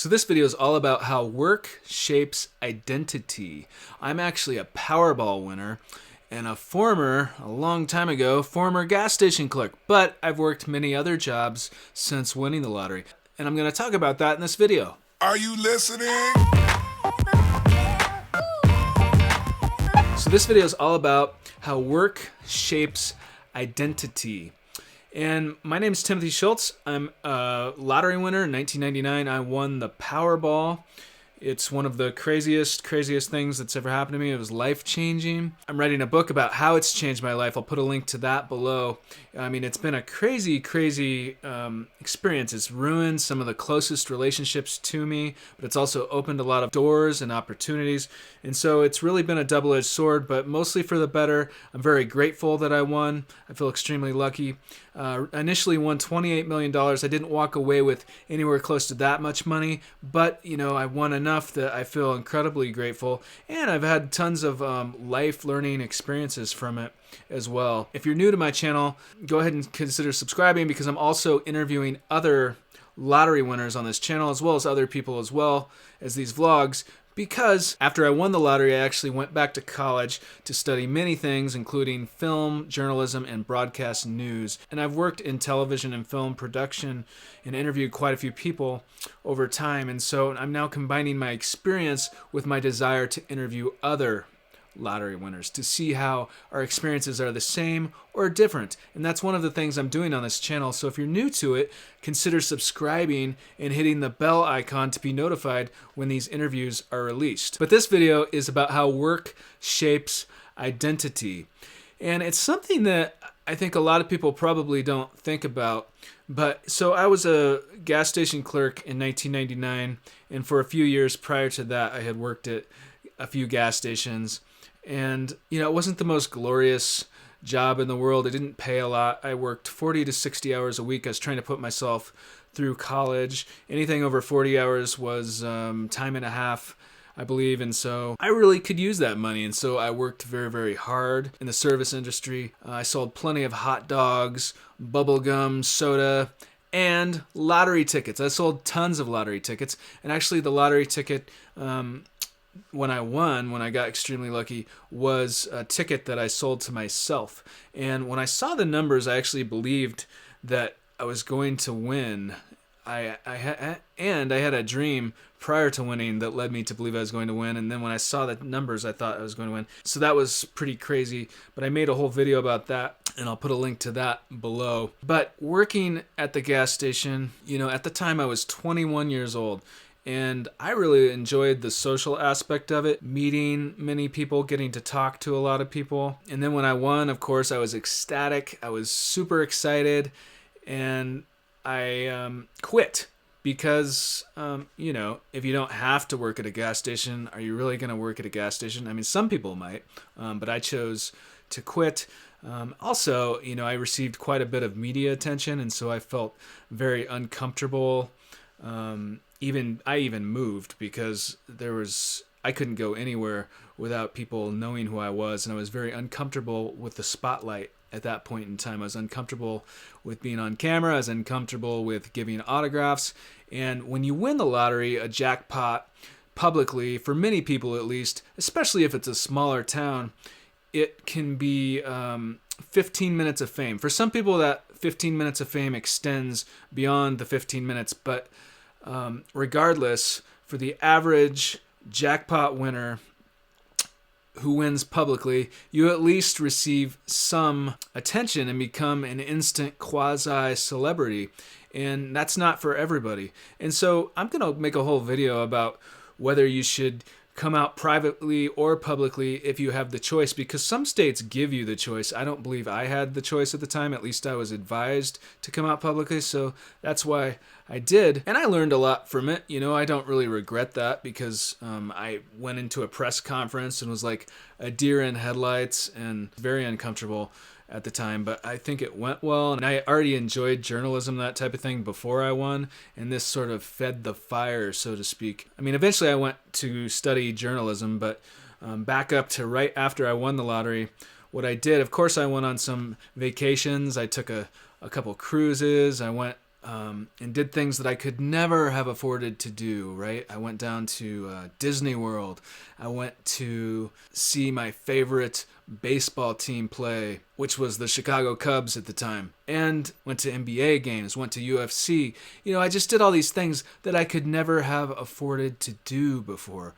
So this video is all about how work shapes identity. I'm actually a Powerball winner and a long time ago, former gas station clerk, but I've worked many other jobs since winning the lottery. And I'm going to talk about that in this video. Are you listening? So this video is all about how work shapes identity. And my name is Timothy Schultz. I'm a lottery winner. In 1999, I won the Powerball. It's one of the craziest things that's ever happened to me. It was life-changing. I'm writing a book about how it's changed my life. I'll put a link to that below. I mean, it's been a crazy experience. It's ruined some of the closest relationships to me, but it's also opened a lot of doors and opportunities. And so it's really been a double-edged sword, but mostly for the better. I'm very grateful that I won. I feel extremely lucky. I initially won $28 million. I didn't walk away with anywhere close to that much money, but I won enough that I feel incredibly grateful, and I've had tons of life learning experiences from it as well. If you're new to my channel, go ahead and consider subscribing, because I'm also interviewing other lottery winners on this channel, as well as other people as well as these vlogs. Because after I won the lottery, I actually went back to college to study many things, including film, journalism, and broadcast news. And I've worked in television and film production and interviewed quite a few people over time. And so I'm now combining my experience with my desire to interview other lottery winners to see how our experiences are the same or different. And that's one of the things I'm doing on this channel. So if you're new to it, consider subscribing and hitting the bell icon to be notified when these interviews are released. But this video is about how work shapes identity. And it's something that I think a lot of people probably don't think about. But so I was a gas station clerk in 1999, and for a few years prior to that, I had worked at a few gas stations. And, it wasn't the most glorious job in the world. It didn't pay a lot. I worked 40 to 60 hours a week. I was trying to put myself through college. Anything over 40 hours was time and a half, I believe. And so I really could use that money. And so I worked very, very hard in the service industry. I sold plenty of hot dogs, bubble gum, soda, and lottery tickets. I sold tons of lottery tickets. And actually the lottery ticket, when I got extremely lucky, was a ticket that I sold to myself. And when I saw the numbers, I actually believed that I was going to win. I had a dream prior to winning that led me to believe I was going to win. And then when I saw the numbers, I thought I was going to win. So that was pretty crazy. But I made a whole video about that, and I'll put a link to that below. But working at the gas station, at the time I was 21 years old. And I really enjoyed the social aspect of it, meeting many people, getting to talk to a lot of people. And then when I won, of course, I was ecstatic. I was super excited. And I quit because, if you don't have to work at a gas station, are you really going to work at a gas station? I mean, some people might, but I chose to quit. Also, I received quite a bit of media attention, and so I felt very uncomfortable. I even moved because I couldn't go anywhere without people knowing who I was, and I was very uncomfortable with the spotlight at that point in time. I was uncomfortable with being on camera. I was uncomfortable with giving autographs. And when you win the lottery, a jackpot, publicly, for many people at least, especially if it's a smaller town, it can be 15 minutes of fame. For some people, that 15 minutes of fame extends beyond the 15 minutes, but regardless, for the average jackpot winner who wins publicly, you at least receive some attention and become an instant quasi-celebrity. And that's not for everybody. And so I'm going to make a whole video about whether you should come out privately or publicly if you have the choice, because some states give you the choice. I don't believe I had the choice at the time. At least I was advised to come out publicly, so that's why I did. And I learned a lot from it. I don't really regret that, because I went into a press conference and was like a deer in headlights and very uncomfortable at the time, but I think it went well, and I already enjoyed journalism, that type of thing, before I won, and this sort of fed the fire, so to speak. I mean, eventually I went to study journalism, but back up to right after I won the lottery, what I did, of course, I went on some vacations. I took a couple cruises. I went and did things that I could never have afforded to do, right? I went down to Disney World. I went to see my favorite baseball team play, which was the Chicago Cubs at the time, and went to NBA games, went to UFC. I just did all these things that I could never have afforded to do before.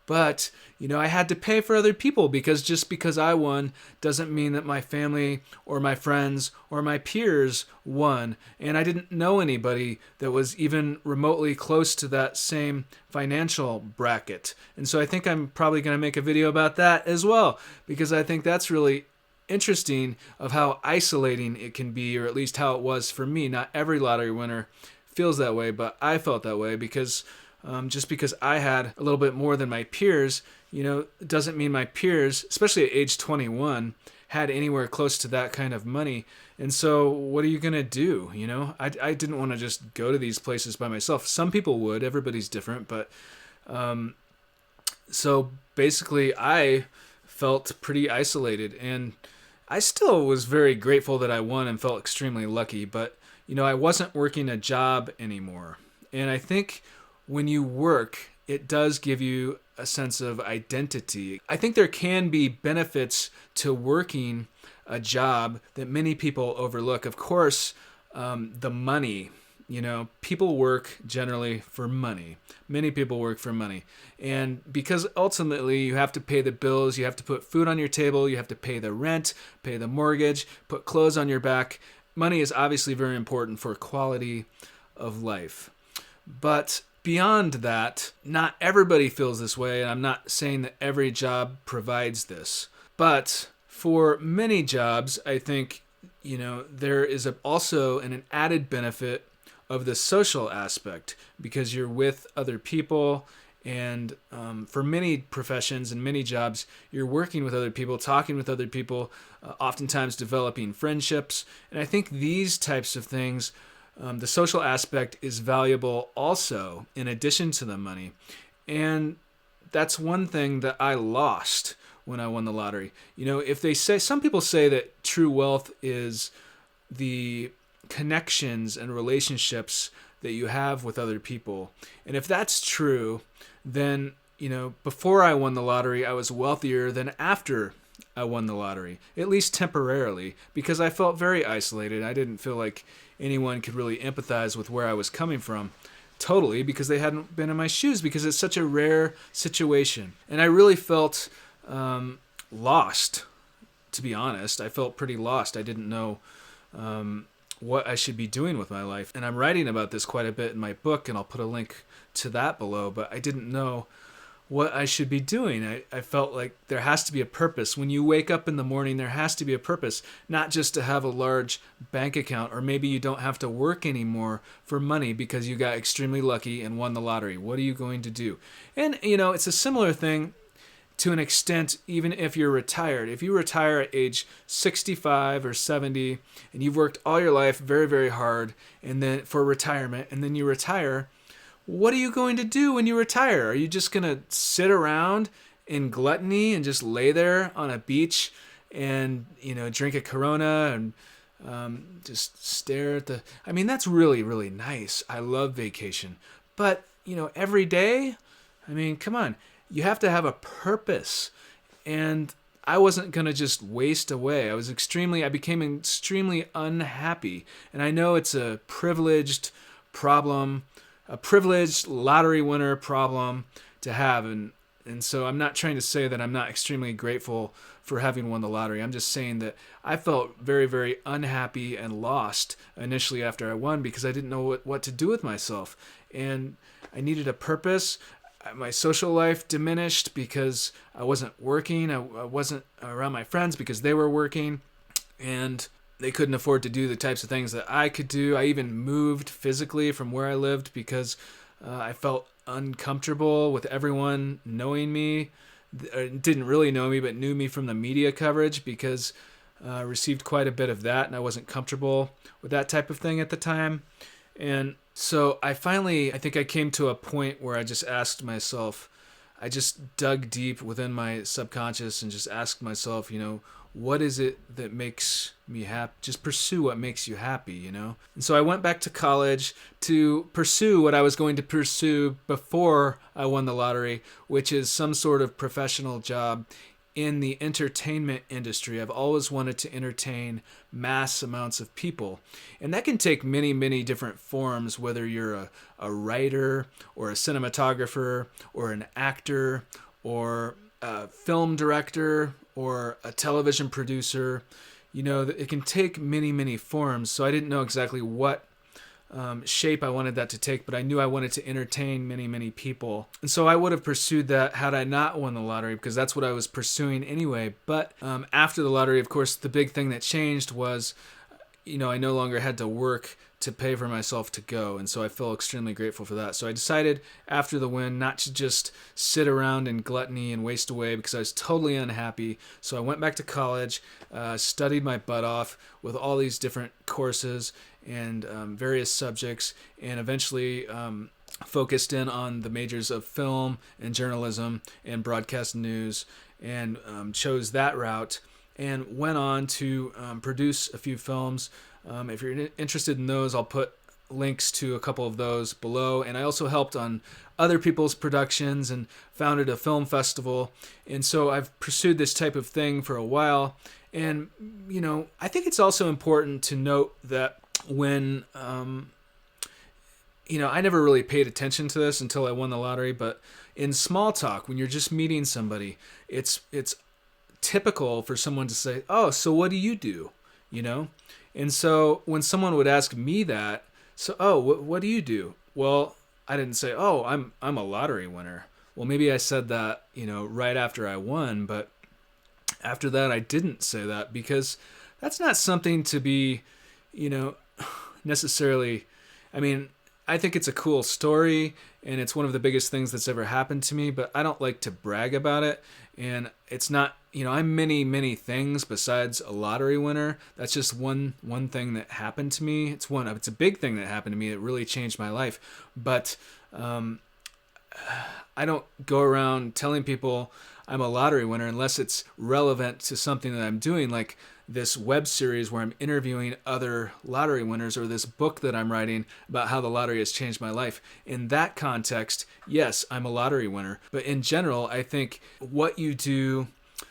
But, I had to pay for other people, because just because I won doesn't mean that my family or my friends or my peers won. And I didn't know anybody that was even remotely close to that same financial bracket. And so I think I'm probably going to make a video about that as well, because I think that's really interesting of how isolating it can be, or at least how it was for me. Not every lottery winner feels that way, but I felt that way because just because I had a little bit more than my peers, doesn't mean my peers, especially at age 21, had anywhere close to that kind of money. And so what are you going to do? I didn't want to just go to these places by myself. Some people would, everybody's different. But so basically I felt pretty isolated, and I still was very grateful that I won and felt extremely lucky. But, I wasn't working a job anymore. And I think when you work, it does give you a sense of identity. I think there can be benefits to working a job that many people overlook. Of course, the money. People work generally for money. Many people work for money. And because ultimately you have to pay the bills, you have to put food on your table, you have to pay the rent, pay the mortgage, put clothes on your back. Money is obviously very important for quality of life. But beyond that, not everybody feels this way, and I'm not saying that every job provides this. But for many jobs, I think, there is also an added benefit of the social aspect, because you're with other people, and for many professions and many jobs, you're working with other people, talking with other people, oftentimes developing friendships. And I think these types of things, the social aspect is valuable also, in addition to the money. And that's one thing that I lost when I won the lottery. If they say, some people say that true wealth is the connections and relationships that you have with other people. And if that's true, then, before I won the lottery, I was wealthier than after I won the lottery, at least temporarily, because I felt very isolated. I didn't feel like anyone could really empathize with where I was coming from totally, because they hadn't been in my shoes, because it's such a rare situation. And I really felt lost, to be honest. I felt pretty lost. I didn't know what I should be doing with my life. And I'm writing about this quite a bit in my book, and I'll put a link to that below, but I didn't know what I should be doing. I felt like there has to be a purpose. When you wake up in the morning, there has to be a purpose, not just to have a large bank account, or maybe you don't have to work anymore for money because you got extremely lucky and won the lottery. What are you going to do? And, it's a similar thing to an extent, even if you're retired. If you retire at age 65 or 70, and you've worked all your life very, very hard and then for retirement, and then you retire, what are you going to do when you retire? Are you just going to sit around in gluttony and just lay there on a beach and, drink a Corona and just stare at the... that's really, really nice. I love vacation. But, every day, come on. You have to have a purpose. And I wasn't going to just waste away. I became extremely unhappy. And I know it's a privileged problem, a privileged lottery winner problem to have. And so I'm not trying to say that I'm not extremely grateful for having won the lottery. I'm just saying that I felt very, very unhappy and lost initially after I won, because I didn't know what to do with myself. And I needed a purpose. My social life diminished because I wasn't working. I wasn't around my friends because they were working, and they couldn't afford to do the types of things that I could do. I even moved physically from where I lived because I felt uncomfortable with everyone knowing me. Didn't really know me, but knew me from the media coverage, because I received quite a bit of that, and I wasn't comfortable with that type of thing at the time. And so I think I came to a point where I just asked myself, I just dug deep within my subconscious and just asked myself, what is it that makes me happy? Just pursue what makes you happy, you know? And so I went back to college to pursue what I was going to pursue before I won the lottery, which is some sort of professional job in the entertainment industry. I've always wanted to entertain mass amounts of people. And that can take many, many different forms, whether you're a writer or a cinematographer or an actor or a film director or a television producer. You know, it can take many, many forms. So I didn't know exactly what shape I wanted that to take, but I knew I wanted to entertain many, many people. And so I would have pursued that had I not won the lottery, because that's what I was pursuing anyway. But after the lottery, of course, the big thing that changed was, you know, I no longer had to work to pay for myself to go. And so I feel extremely grateful for that. So I decided after the win not to just sit around in gluttony and waste away, because I was totally unhappy. So I went back to college, studied my butt off with all these different courses and various subjects, and eventually focused in on the majors of film and journalism and broadcast news, and chose that route and went on to produce a few films. If you're interested in those, I'll put links to a couple of those below. And I also helped on other people's productions and founded a film festival. And so I've pursued this type of thing for a while. And, you know, I think it's also important to note that when, you know, I never really paid attention to this until I won the lottery, but in small talk, when you're just meeting somebody, it's typical for someone to say, "Oh, so what do you do?" You know? And so when someone would ask me that, so, "Oh, what do you do?" Well, I didn't say, "Oh, I'm a lottery winner." Well, maybe I said that, you know, right after I won, but after that I didn't say that, because that's not something to be, you know, necessarily, I mean, I think it's a cool story and it's one of the biggest things that's ever happened to me, but I don't like to brag about it. And it's not, you know, I'm many, many things besides a lottery winner. That's just one thing that happened to me. It's a big thing that happened to me. It really changed my life. But I don't go around telling people I'm a lottery winner unless it's relevant to something that I'm doing, like this web series where I'm interviewing other lottery winners, or this book that I'm writing about how the lottery has changed my life. In that context, yes, I'm a lottery winner. But in general, I think what you do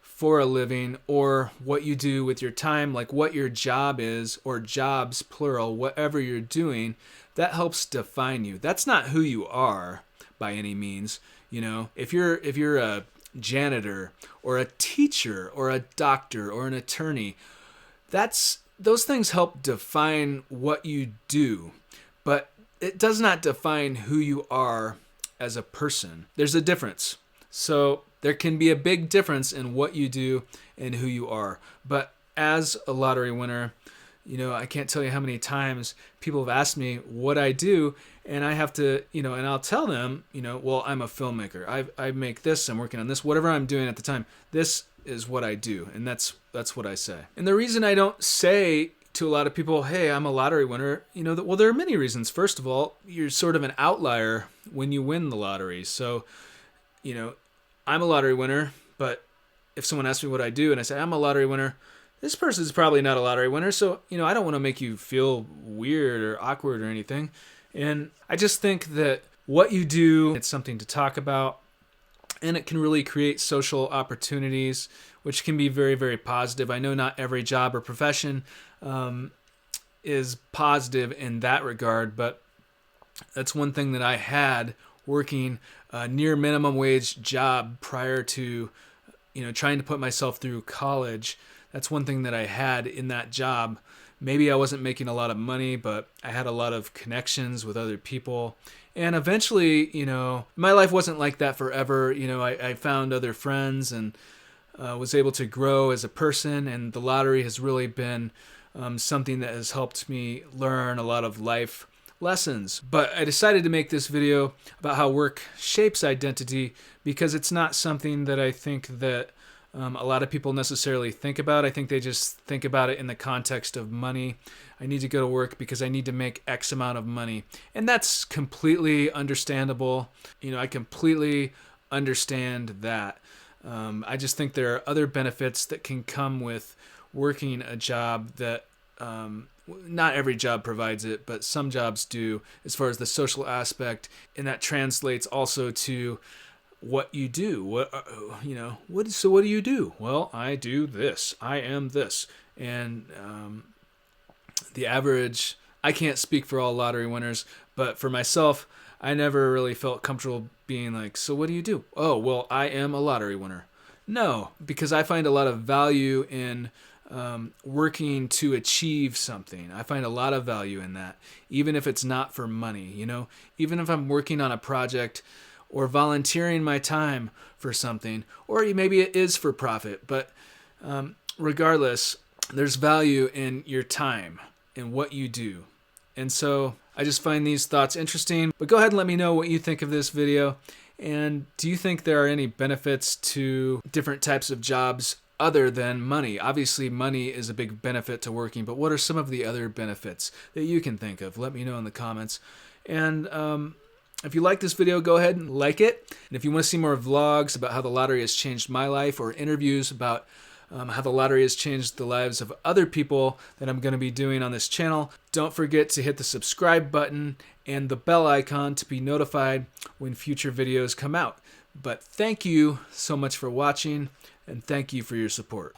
for a living, or what you do with your time, like what your job is, or jobs, plural, whatever you're doing, that helps define you. That's not who you are by any means. You know, if you're a janitor or a teacher or a doctor or an attorney, those things help define what you do, but it does not define who you are as a person. There's a difference. So there can be a big difference in what you do and who you are. But as a lottery winner, you know, I can't tell you how many times people have asked me what I do, and I have to, you know, and I'll tell them, you know, well, I'm a filmmaker. I make this, I'm working on this, whatever I'm doing at the time. This is what I do, and that's what I say. And the reason I don't say to a lot of people, "Hey, I'm a lottery winner," you know, well, there are many reasons. First of all, you're sort of an outlier when you win the lottery. So, you know, I'm a lottery winner, but if someone asks me what I do and I say I'm a lottery winner, this person's probably not a lottery winner. So, you know, I don't want to make you feel weird or awkward or anything. And I just think that what you do, it's something to talk about, and it can really create social opportunities, which can be very, very positive. I know not every job or profession is positive in that regard, but that's one thing that I had working a near minimum wage job prior to, you know, trying to put myself through college. That's one thing that I had in that job. Maybe I wasn't making a lot of money, but I had a lot of connections with other people. And eventually, you know, my life wasn't like that forever. You know, I found other friends and was able to grow as a person. And the lottery has really been something that has helped me learn a lot of life lessons. But I decided to make this video about how work shapes identity, because it's not something that I think that a lot of people necessarily think about. I think they just think about it in the context of money. I need to go to work because I need to make X amount of money. And that's completely understandable. You know, I completely understand that. I just think there are other benefits that can come with working a job that not every job provides it, but some jobs do, as far as the social aspect, and that translates also to what you do. So what do you do? Well, I do this. I am this. And the average, I can't speak for all lottery winners, but for myself, I never really felt comfortable being like, so what do you do? Oh, well, I am a lottery winner. No, because I find a lot of value in working to achieve something. I find a lot of value in that, even if it's not for money. Even if I'm working on a project or volunteering my time for something, or maybe it is for profit, but regardless, there's value in your time and what you do. And so I just find these thoughts interesting. But go ahead and let me know what you think of this video. And do you think there are any benefits to different types of jobs other than money? Obviously, money is a big benefit to working, but what are some of the other benefits that you can think of? Let me know in the comments. And if you like this video, go ahead and like it. And if you want to see more vlogs about how the lottery has changed my life, or interviews about how the lottery has changed the lives of other people that I'm going to be doing on this channel, don't forget to hit the subscribe button and the bell icon to be notified when future videos come out. But thank you so much for watching, and thank you for your support.